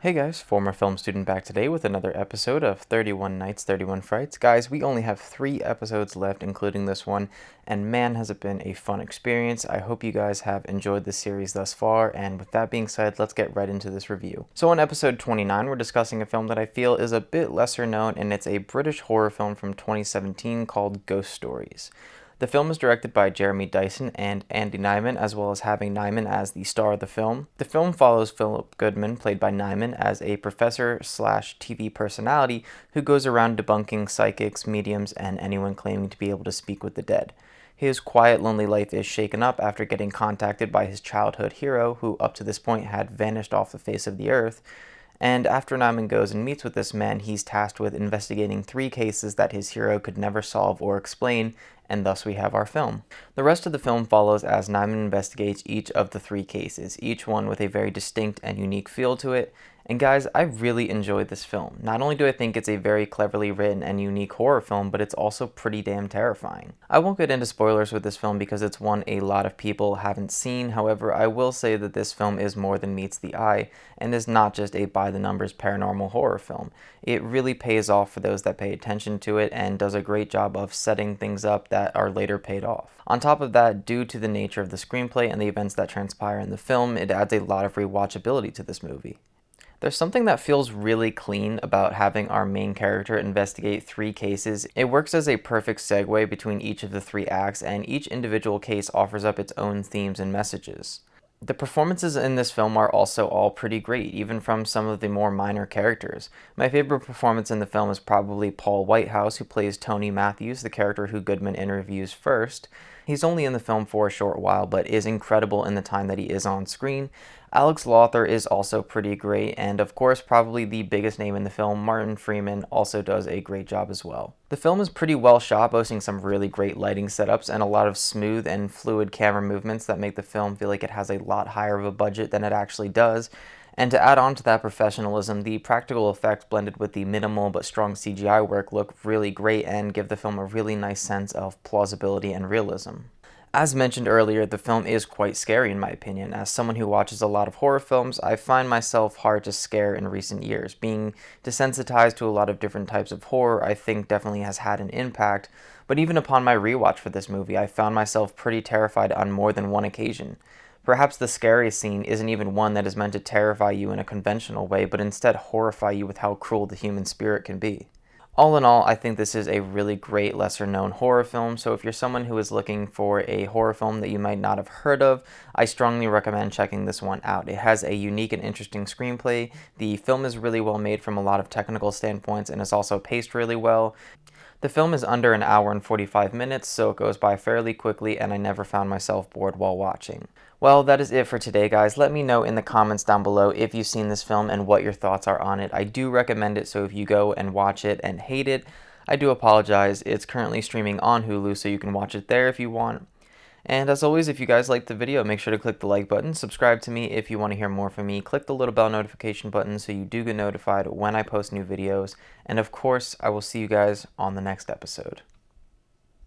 Hey guys, former film student back today with another episode of 31 Nights, 31 Frights. Guys, we only have 3 episodes left, including this one, and man, has it been a fun experience. I hope you guys have enjoyed the series thus far, and with that being said, let's get right into this review. So on episode 29, we're discussing a film that I feel is a bit lesser known, and it's a British horror film from 2017 called Ghost Stories. The film is directed by Jeremy Dyson and Andy Nyman, as well as having Nyman as the star of the film. The film follows Philip Goodman, played by Nyman, as a professor slash TV personality who goes around debunking psychics, mediums, and anyone claiming to be able to speak with the dead. His quiet, lonely life is shaken up after getting contacted by his childhood hero, who up to this point had vanished off the face of the earth. And after Nyman goes and meets with this man, he's tasked with investigating 3 cases that his hero could never solve or explain, and thus we have our film. The rest of the film follows as Nyman investigates each of the 3 cases, each one with a very distinct and unique feel to it. And guys, I really enjoyed this film. Not only do I think it's a very cleverly written and unique horror film, but it's also pretty damn terrifying. I won't get into spoilers with this film because it's one a lot of people haven't seen. However, I will say that this film is more than meets the eye and is not just a by-the-numbers paranormal horror film. It really pays off for those that pay attention to it and does a great job of setting things up that are later paid off. On top of that, due to the nature of the screenplay and the events that transpire in the film, it adds a lot of rewatchability to this movie. There's something that feels really clean about having our main character investigate 3 cases. It works as a perfect segue between each of the 3 acts, and each individual case offers up its own themes and messages. The performances in this film are also all pretty great, even from some of the more minor characters. My favorite performance in the film is probably Paul Whitehouse, who plays Tony Matthews, the character who Goodman interviews first. He's only in the film for a short while, but is incredible in the time that he is on screen. Alex Lawther is also pretty great, and of course probably the biggest name in the film, Martin Freeman, also does a great job as well. The film is pretty well shot, boasting some really great lighting setups and a lot of smooth and fluid camera movements that make the film feel like it has a lot higher of a budget than it actually does. And to add on to that professionalism, the practical effects blended with the minimal but strong CGI work look really great and give the film a really nice sense of plausibility and realism. As mentioned earlier, the film is quite scary in my opinion. As someone who watches a lot of horror films, I find myself hard to scare in recent years. Being desensitized to a lot of different types of horror, I think definitely has had an impact, but even upon my rewatch for this movie, I found myself pretty terrified on more than one occasion. Perhaps the scariest scene isn't even one that is meant to terrify you in a conventional way, but instead horrify you with how cruel the human spirit can be. All in all, I think this is a really great lesser-known horror film, so if you're someone who is looking for a horror film that you might not have heard of, I strongly recommend checking this one out. It has a unique and interesting screenplay, the film is really well made from a lot of technical standpoints, and is also paced really well. The film is under an hour and 45 minutes, so it goes by fairly quickly, and I never found myself bored while watching. Well, that is it for today, guys. Let me know in the comments down below if you've seen this film and what your thoughts are on it. I do recommend it, so if you go and watch it and hate it, I do apologize. It's currently streaming on Hulu, so you can watch it there if you want. And as always, if you guys liked the video, make sure to click the like button, subscribe to me if you want to hear more from me, click the little bell notification button so you do get notified when I post new videos, and of course, I will see you guys on the next episode.